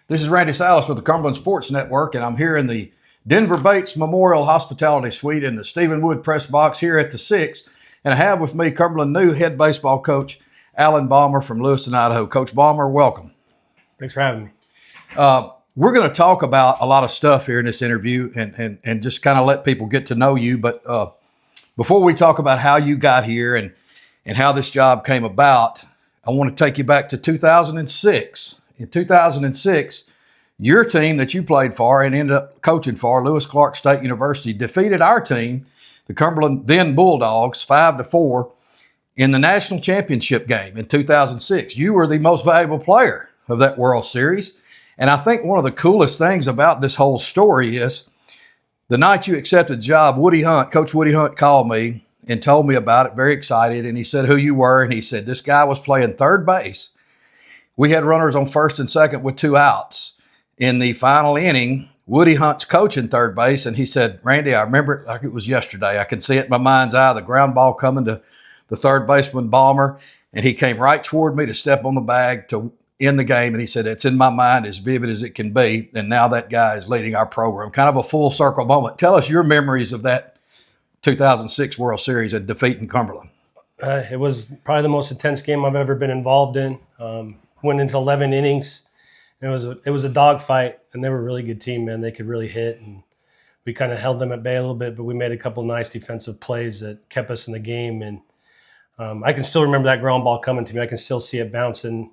This is Randy Salas with the Cumberland Sports Network, and I'm here in the Denver Bates Memorial Hospitality Suite in the Stephen Wood Press Box here at the Six. And I have with me Cumberland new head baseball coach, Alan Balmer from Lewiston, Idaho. Coach Balmer, welcome. Thanks for having me. We're going to talk about a lot of stuff here in this interview and just kind of let people get to know you. But before we talk about how you got here and how this job came about, I want to take you back to 2006. In 2006, your team that you played for and ended up coaching for, Lewis Clark State University, defeated our team, the Cumberland then Bulldogs, 5-4 in the national championship game in 2006. You were the most valuable player of that World Series. And I think one of the coolest things about this whole story is the night you accepted the job, Coach Woody Hunt called me and told me about it, very excited. And he said who you were. And he said, this guy was playing third base. We had runners on first and second with 2 outs. In the final inning, Woody Hunt's coaching third base, and he said, Randy, I remember it like it was yesterday. I can see it in my mind's eye, the ground ball coming to the third baseman, Balmer, and he came right toward me to step on the bag to end the game, and he said, it's in my mind as vivid as it can be, and now that guy is leading our program. Kind of a full circle moment. Tell us your memories of that 2006 World Series and defeating Cumberland. It was probably the most intense game I've ever been involved in. Went into 11 innings. It was a dogfight, and they were a really good team, man. They could really hit, and we kind of held them at bay a little bit, but we made a couple nice defensive plays that kept us in the game. And I can still remember that ground ball coming to me. I can still see it bouncing,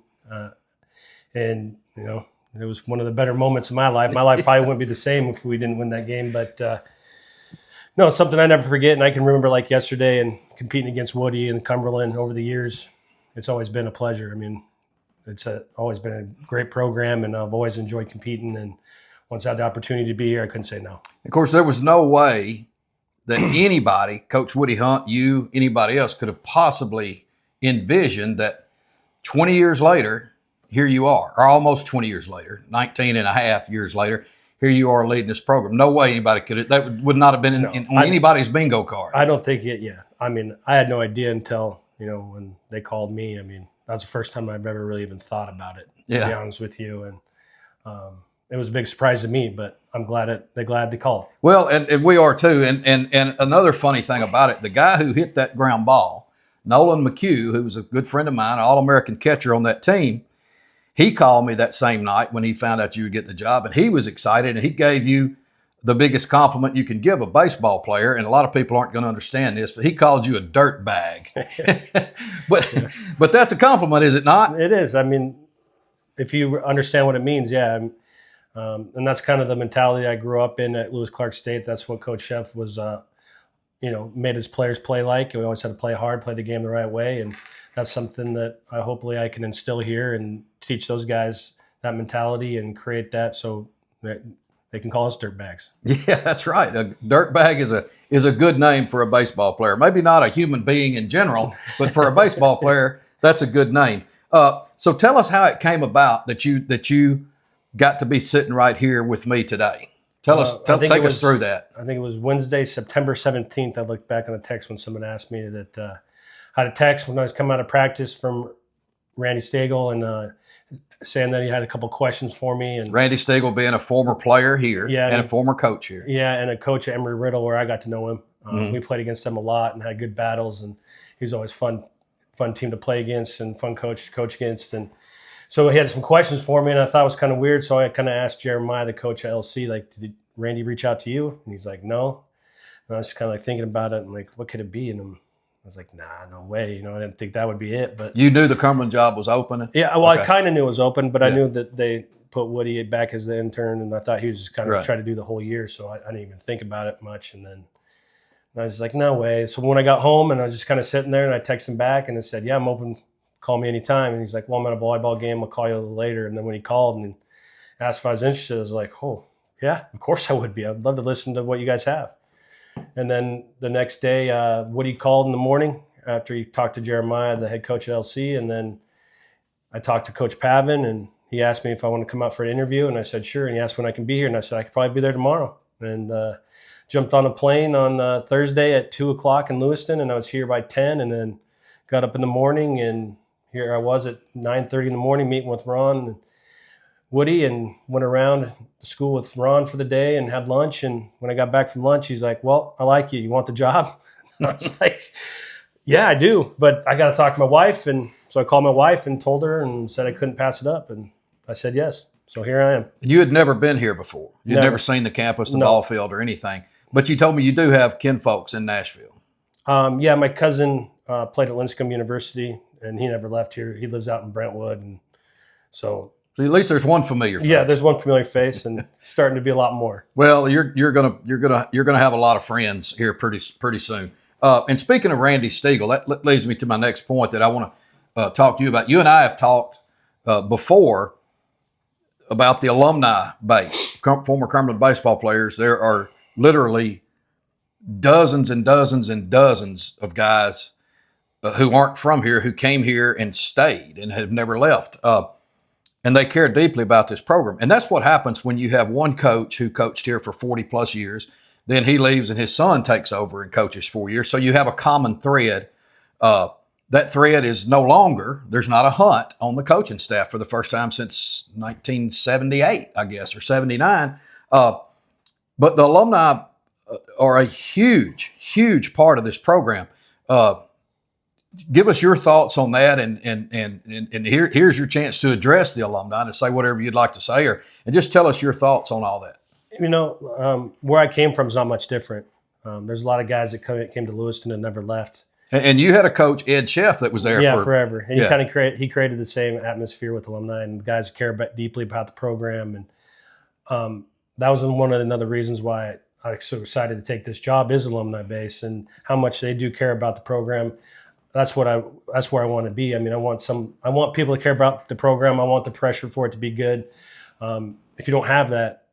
and you know, it was one of the better moments of my life. My life probably wouldn't be the same if we didn't win that game, but no, it's something I never forget, and I can remember like yesterday. And competing against Woody and Cumberland over the years, it's always been a pleasure. I mean, it's always been a great program, and I've always enjoyed competing. And once I had the opportunity to be here, I couldn't say no. Of course, there was no way that anybody, Coach Woody Hunt, you, anybody else, could have possibly envisioned that 20 years later, here you are, or almost 20 years later, 19 and a half years later, here you are leading this program. No way anybody could have, that would not have been on anybody's bingo card. I don't think it, yeah. I mean, I had no idea until, when they called me. I mean, that was the first time I've ever really even thought about it, to be honest with you. And it was a big surprise to me, but I'm glad they called. Well, and we are too. And another funny thing about it, the guy who hit that ground ball, Nolan McHugh, who was a good friend of mine, an All-American catcher on that team, he called me that same night when he found out you would get the job, and he was excited, and he gave you the biggest compliment you can give a baseball player, and a lot of people aren't going to understand this, but he called you a dirt bag. But that's a compliment, is it not? It is. I mean, if you understand what it means, yeah. And that's kind of the mentality I grew up in at Lewis Clark State. That's what Coach Sheff was, made his players play like. We always had to play hard, play the game the right way, and that's something that hopefully I can instill here and teach those guys that mentality and create that so that they can call us dirt bags. Yeah, that's right. A dirt bag is a good name for a baseball player. Maybe not a human being in general, but for a baseball player, that's a good name. So tell us how it came about that you got to be sitting right here with me today. Take us through that. I think it was Wednesday, September 17th. I looked back on a text when someone asked me that I had a text when I was coming out of practice from Randy Stagel and saying that he had a couple questions for me. And Randy Stagel being a former player here, and a former coach here. Yeah, and a coach at Emory-Riddle where I got to know him. We played against him a lot and had good battles, and he was always fun team to play against and fun coach to coach against. And so he had some questions for me, and I thought it was kind of weird. So I kind of asked Jeremiah, the coach at LC, like, did Randy reach out to you? And he's like, no. And I was kind of like thinking about it and like, what could it be? And I was like, nah, no way. I didn't think that would be it. But you knew the Cumberland job was open? Yeah, well, okay. I kind of knew it was open, but I knew that they put Woody back as the intern, and I thought he was just kind of trying to do the whole year, so I didn't even think about it much. And then I was like, no way. So when I got home, and I was just kind of sitting there, and I texted him back, and I said, yeah, I'm open. Call me anytime. And he's like, well, I'm at a volleyball game. I'll call you a little later. And then when he called and asked if I was interested, I was like, oh, yeah, of course I would be. I'd love to listen to what you guys have. And then the next day, Woody called in the morning after he talked to Jeremiah, the head coach at LC. And then I talked to Coach Pavin, and he asked me if I want to come out for an interview. And I said, sure. And he asked when I can be here. And I said, I could probably be there tomorrow. And jumped on a plane on Thursday at 2 o'clock in Lewiston, and I was here by 10, and then got up in the morning, and here I was at 9:30 in the morning meeting with Ron. And Woody and went around the school with Ron for the day and had lunch. And when I got back from lunch, he's like, well, I like you. You want the job? I was like, yeah, I do. But I got to talk to my wife. And so I called my wife and told her and said I couldn't pass it up. And I said yes. So here I am. You had never been here before. You'd never seen the campus, the ball field, or anything. But you told me you do have kinfolks in Nashville. Yeah, my cousin played at Linscomb University, and he never left here. He lives out in Brentwood, and so at least there's one familiar face. Yeah, there's one familiar face, and starting to be a lot more. Well, you're gonna have a lot of friends here pretty soon. And speaking of Randy Stiegel, that leads me to my next point that I want to talk to you about. You and I have talked before about the alumni base, former Cumberland baseball players. There are literally dozens and dozens and dozens of guys who aren't from here, who came here and stayed and have never left. And they care deeply about this program. And that's what happens when you have one coach who coached here for 40 plus years. Then he leaves and his son takes over and coaches 4 years. So you have a common thread. That thread is no longer, there's not a Hunt on the coaching staff for the first time since 1978, I guess, or 79. But the alumni are a huge, huge part of this program. Give us your thoughts on that, and here's your chance to address the alumni and say whatever you'd like to say, and just tell us your thoughts on all that. You know, where I came from is not much different. There's a lot of guys that came to Lewiston and never left. And you had a coach, Ed Sheff, that was there forever. And he created the same atmosphere with alumni, and the guys care deeply about the program. And that was one of another reasons why I'm so excited to take this job is alumni base and how much they do care about the program. That's where I want to be. I mean, I want people to care about the program. I want the pressure for it to be good. If you don't have that,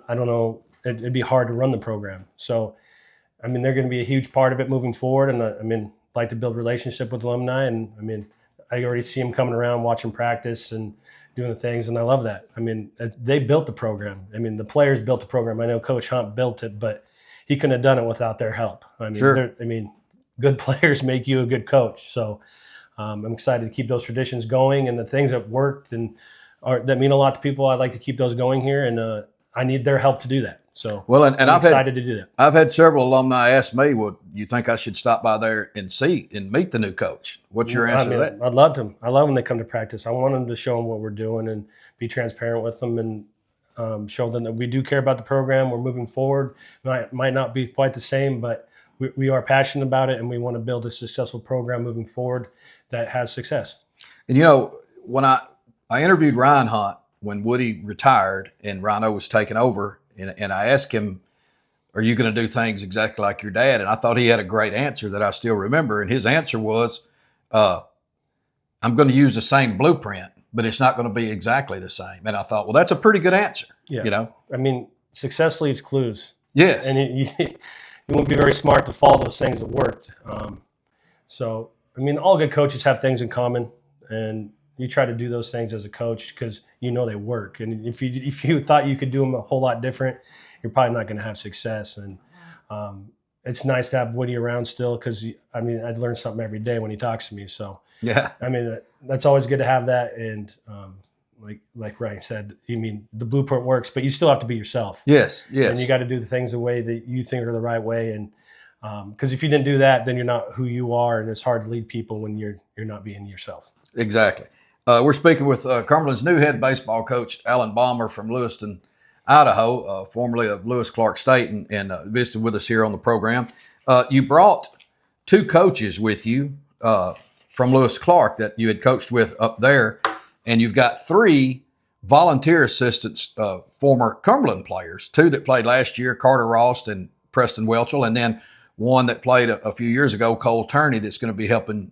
I don't know, it'd be hard to run the program. So, I mean, they're going to be a huge part of it moving forward. And I mean, like to build relationship with alumni. And I mean, I already see them coming around, watching practice and doing the things. And I love that. I mean, they built the program. I mean, the players built the program. I know Coach Hunt built it, but he couldn't have done it without their help. I mean, sure. Good players make you a good coach. So I'm excited to keep those traditions going, and the things that worked and that mean a lot to people. I'd like to keep those going here, and I need their help to do that. So I'm excited to do that. I've had several alumni ask me, well, you think I should stop by there and meet the new coach? What's your answer to that? I'd love them. I love when they come to practice. I want them to show them what we're doing and be transparent with them and show them that we do care about the program. We're moving forward. Might not be quite the same, but we are passionate about it, and we want to build a successful program moving forward that has success. And, you know, when I interviewed Ryan Hunt when Woody retired and Rhino was taking over, and I asked him, are you going to do things exactly like your dad? And I thought he had a great answer that I still remember. And his answer was, I'm going to use the same blueprint, but it's not going to be exactly the same. And I thought, well, that's a pretty good answer. Yeah. You know, I mean, success leaves clues. Yes. And you wouldn't be very smart to follow those things that worked. So, I mean, all good coaches have things in common, and you try to do those things as a coach because you know they work. And if you thought you could do them a whole lot different, you're probably not going to have success. And it's nice to have Woody around still because, I mean, I'd learn something every day when he talks to me. So, yeah, I mean, that's always good to have that. And like Ryan said, I mean, the blueprint works, but you still have to be yourself. Yes. And you got to do the things the way that you think are the right way. And because if you didn't do that, then you're not who you are, and it's hard to lead people when you're not being yourself. Exactly. We're speaking with Cumberland's new head baseball coach, Alan Balmer from Lewiston, Idaho, formerly of Lewis Clark State, and visited with us here on the program. You brought two coaches with you from Lewis Clark that you had coached with up there, and you've got three volunteer assistants, former Cumberland players, two that played last year, Carter Rost and Preston Welchel, and then one that played a few years ago, Cole Turney, that's going to be helping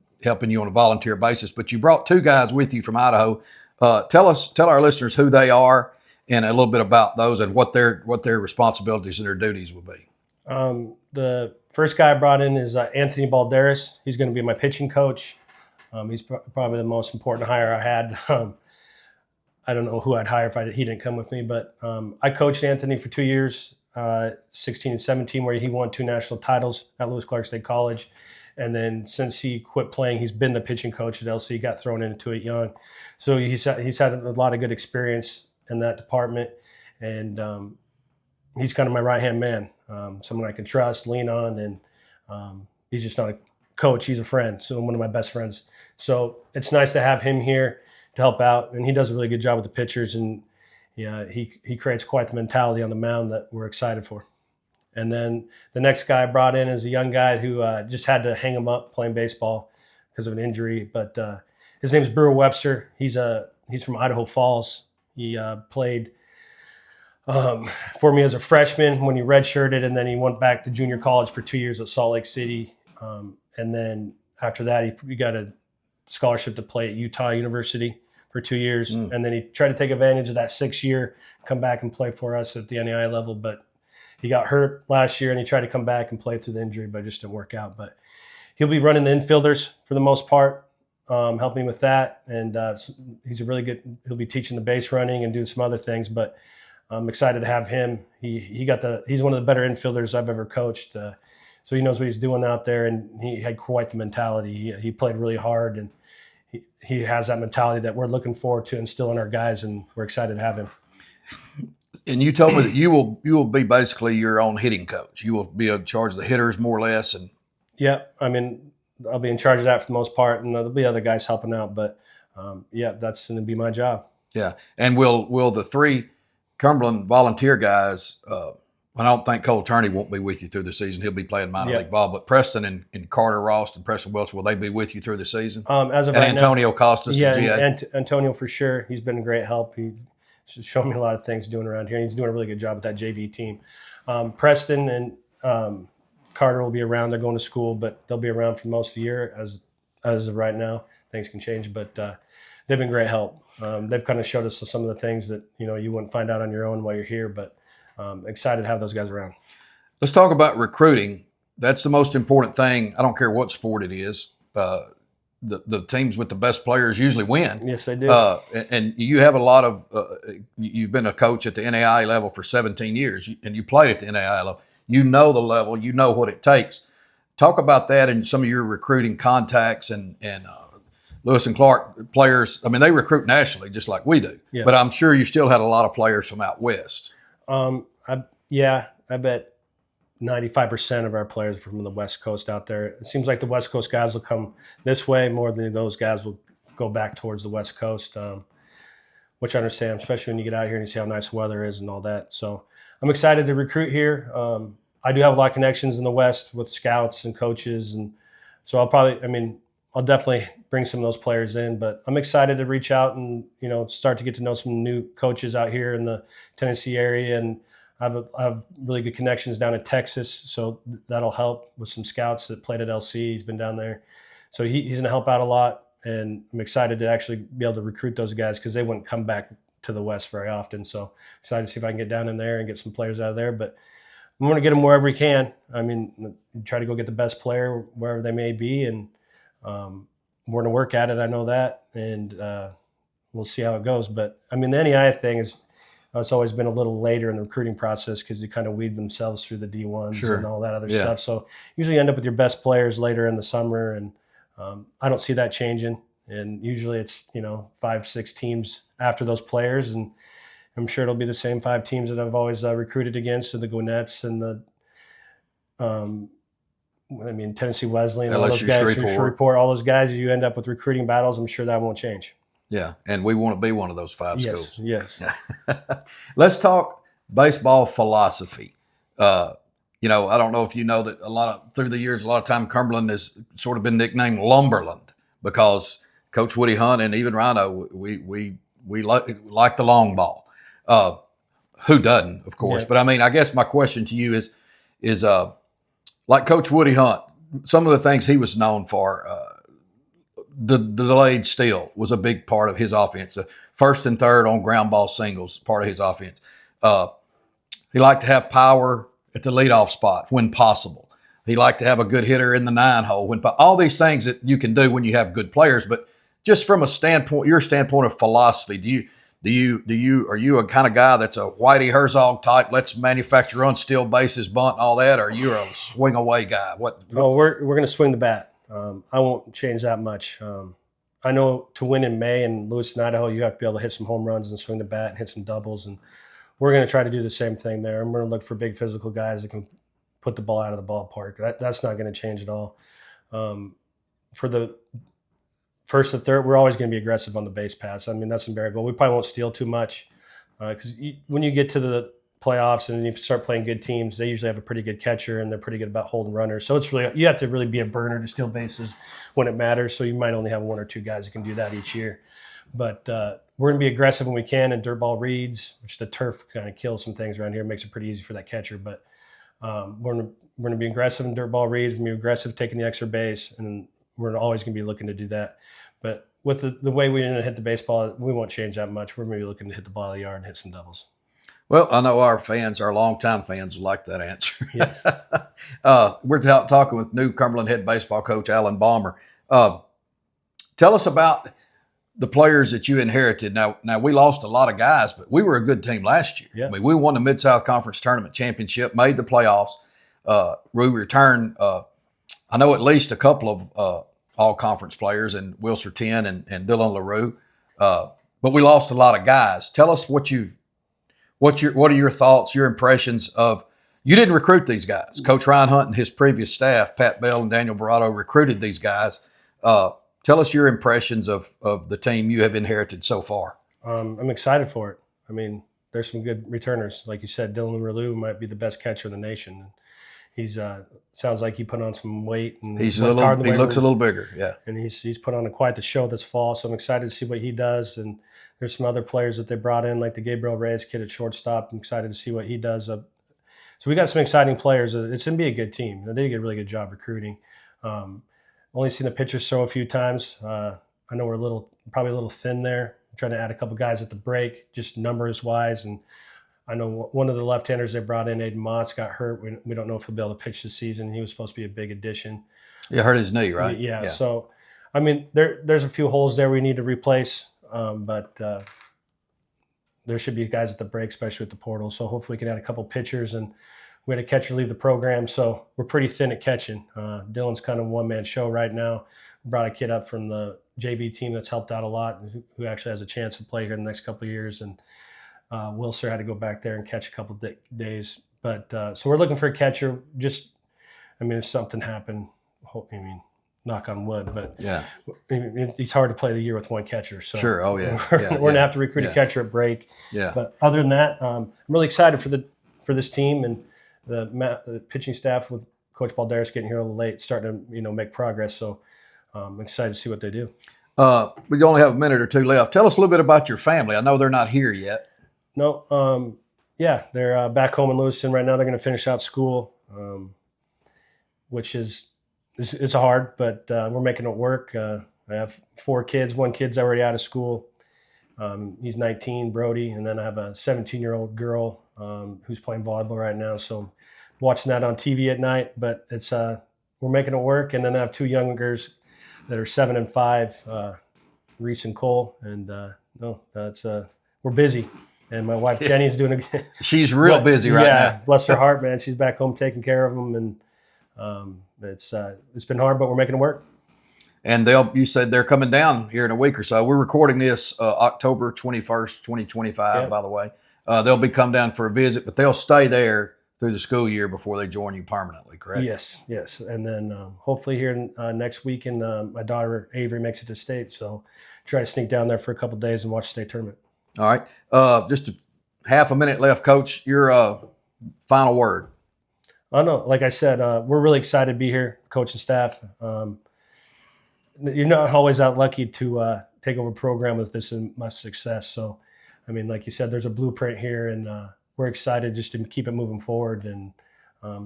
you on a volunteer basis. But you brought two guys with you from Idaho. Tell our listeners who they are and a little bit about those and what their responsibilities and their duties will be. The first guy I brought in is Anthony Balderas. He's going to be my pitching coach. He's probably the most important hire I had. I don't know who I'd hire if he didn't come with me, but I coached Anthony for 2 years, 16 and 17, where he won 2 national titles at Lewis Clark State College. And then since he quit playing, he's been the pitching coach at LC. Got thrown into it young, so he's had a lot of good experience in that department, and he's kind of my right hand man, someone I can trust, lean on, and he's just not a coach; he's a friend. So one of my best friends. So it's nice to have him here to help out, and he does a really good job with the pitchers, and he creates quite the mentality on the mound that we're excited for. And then the next guy I brought in is a young guy who just had to hang him up playing baseball because of an injury. But his name's Brewer Webster. He's from Idaho Falls. He played for me as a freshman when he redshirted, and then he went back to junior college for 2 years at Salt Lake City. And then after that, he got a scholarship to play at Utah University for 2 years. And then he tried to take advantage of that 6 year, come back and play for us at the NAI level. But he got hurt last year, and he tried to come back and play through the injury, but it just didn't work out. But he'll be running the infielders for the most part, helping with that. And he's a really good. He'll be teaching the base running and doing some other things. But I'm excited to have him. He's one of the better infielders I've ever coached. So he knows what he's doing out there, and he had quite the mentality. He played really hard, and he has that mentality that we're looking forward to instill in our guys, and we're excited to have him. And you told me that you will be basically your own hitting coach. You will be in charge of the hitters more or less. And yeah, I mean, I'll be in charge of that for the most part, and there'll be other guys helping out. But that's going to be my job. Yeah. And will the 3 Cumberland volunteer guys? I don't think Cole Turney won't be with you through the season. He'll be playing minor league ball. But Preston and Carter Ross and Preston Welch, will they be with you through the season? As of and right Antonio now, Costas, yeah, the GA? and Antonio for sure. He's been a great help. He's shown me a lot of things doing around here. And he's doing a really good job with that JV team. Preston and Carter will be around. They're going to school, but they'll be around for most of the year as of right now. Things can change, but they've been great help. They've kind of showed us some of the things that you wouldn't find out on your own while you're here, but excited to have those guys around. Let's talk about recruiting. That's the most important thing. I don't care what sport it is. The teams with the best players usually win. Yes, they do. And you have a lot of you've been a coach at the NAI level for 17 years, and you played at the NAI level. You know the level. You know what it takes. Talk about that and some of your recruiting contacts and Lewis and Clark players. I mean, they recruit nationally just like we do. Yeah. But I'm sure you still had a lot of players from out west. I bet 95% of our players are from the West Coast out there. It seems like the West Coast guys will come this way more than those guys will go back towards the West Coast, which I understand, especially when you get out here and you see how nice weather is and all that. So I'm excited to recruit here. I do have a lot of connections in the West with scouts and coaches, and so I'll definitely bring some of those players in. But I'm excited to reach out and start to get to know some new coaches out here in the Tennessee area, and I have really good connections down in Texas, so that'll help with some scouts that played at LC. He's been down there, so he's going to help out a lot, and I'm excited to actually be able to recruit those guys because they wouldn't come back to the West very often. So excited to see if I can get down in there and get some players out of there. But we want to get them wherever we can. I mean, try to go get the best player wherever they may be, and we're going to work at it. I know that, and we'll see how it goes. But I mean, the NEI thing is. It's always been a little later in the recruiting process because they kind of weed themselves through the D1s and all that other stuff. So usually you end up with your best players later in the summer, and I don't see that changing. And usually it's 5-6 teams after those players, and I'm sure it'll be the same 5 teams that I've always recruited against, so the Gwinnett's and the Tennessee Wesleyan, all those guys, Shreveport, all those guys. You end up with recruiting battles. I'm sure that won't change. Yeah, and we want to be one of those 5 schools. Yes. Let's talk baseball philosophy. I don't know if you know that through the years, a lot of time Cumberland has sort of been nicknamed Lumberland because Coach Woody Hunt and even Rhino, we like the long ball. Who doesn't, of course? Yeah. But I guess my question to you is like Coach Woody Hunt, some of the things he was known for. The delayed steal was a big part of his offense. The first and third on ground ball singles, part of his offense. He liked to have power at the leadoff spot when possible. He liked to have a good hitter in the 9 hole. All these things that you can do when you have good players, but just from your standpoint of philosophy, are you a kind of guy that's a Whitey Herzog type? Let's manufacture, run, steal bases, bunt, all that, or you're a swing away guy? What? Well, we're going to swing the bat. I won't change that much. I know to win in May in Lewiston, Idaho, you have to be able to hit some home runs and swing the bat and hit some doubles. And we're going to try to do the same thing there. I'm going to look for big physical guys that can put the ball out of the ballpark. That's not going to change at all. For the first and third, we're always going to be aggressive on the base paths. I mean, that's invariable. We probably won't steal too much because when you get to the playoffs and you start playing good teams, they usually have a pretty good catcher and they're pretty good about holding runners. So it's really, you have to really be a burner to steal bases when it matters. So you might only have one or two guys that can do that each year. But we're going to be aggressive when we can in dirt ball reads, which the turf kind of kills some things around here, makes it pretty easy for that catcher. But we're going to be aggressive in dirt ball reads, we're going to be aggressive taking the extra base, and we're always going to be looking to do that. But with the way we're going to hit the baseball, we won't change that much. We're going to be looking to hit the ball of the yard and hit some doubles. Well, I know our longtime fans like that answer. Yes. We're talking with new Cumberland head baseball coach, Alan Balmer. Tell us about the players that you inherited. Now we lost a lot of guys, but we were a good team last year. Yeah. I mean, we won the Mid-South Conference Tournament Championship, made the playoffs. We returned, I know at least a couple of all-conference players, and Will Sertin and Dylan LaRue. But we lost a lot of guys. Tell us what are your thoughts, your impressions of, you didn't recruit these guys. Coach Ryan Hunt and his previous staff, Pat Bell and Daniel Barato, recruited these guys. Tell us your impressions of the team you have inherited so far. I'm excited for it. I mean, there's some good returners. Like you said, Dylan LaRue might be the best catcher in the nation. He's sounds like he put on some weight. And he looks a little bigger, yeah. And he's put on quite the show this fall, so I'm excited to see what he does. And there's some other players that they brought in, like the Gabriel Reyes kid at shortstop. I'm excited to see what he does. So we got some exciting players. It's going to be a good team. They did a really good job recruiting. Only seen the pitchers throw a few times. I know we're probably a little thin there. I'm trying to add a couple guys at the break, just numbers wise. And I know one of the left-handers they brought in, Aiden Motts, got hurt. We don't know if he'll be able to pitch this season. He was supposed to be a big addition. He hurt his knee, right? Yeah. So, I mean, there's a few holes there we need to replace, but there should be guys at the break, especially with the portal. So hopefully we can add a couple pitchers, and we had a catcher leave the program, so we're pretty thin at catching. Dylan's kind of a one-man show right now. Brought a kid up from the JV team that's helped out a lot, who actually has a chance to play here in the next couple of years. And Wilser had to go back there and catch a couple of days. But so we're looking for a catcher. If something happened, knock on wood, but yeah, it's hard to play the year with one catcher. So sure, oh yeah, we're gonna have to recruit a catcher at break. Yeah, but other than that, I'm really excited for this team and the pitching staff with Coach Balderas getting here a little late, starting to make progress. So I'm excited to see what they do. We only have a minute or two left. Tell us a little bit about your family. I know they're not here yet. No, they're back home in Lewiston right now. They're going to finish out school, which is hard, but we're making it work. I have 4 kids. One kid's already out of school. He's 19, Brody, and then I have a 17-year-old girl who's playing volleyball right now. So I'm watching that on TV at night, but it's we're making it work. And then I have 2 youngers that are 7 and 5, Reese and Cole, and we're busy. And my wife Jenny's doing she's real busy right now. Yeah, bless her heart, man. She's back home taking care of them, and it's been hard, but we're making it work. And you said they're coming down here in a week or so. We're recording this October 21st, 2025, by the way. They'll be come down for a visit, but they'll stay there through the school year before they join you permanently, correct? Yes. And then hopefully here next weekend, my daughter Avery makes it to state, so try to sneak down there for a couple of days and watch the state tournament. All right. Just half a minute left, Coach. Your final word. I know, like I said, we're really excited to be here, coach and staff. You're not always that lucky to take over a program with this much success. So, like you said, there's a blueprint here, and we're excited just to keep it moving forward, and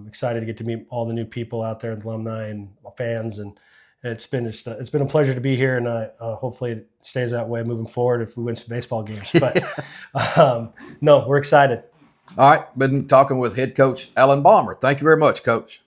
excited to get to meet all the new people out there, alumni and fans. And it's been a pleasure to be here, and hopefully it stays that way moving forward if we win some baseball games. But no, we're excited. All right. Been talking with head coach Alan Balmer. Thank you very much, Coach.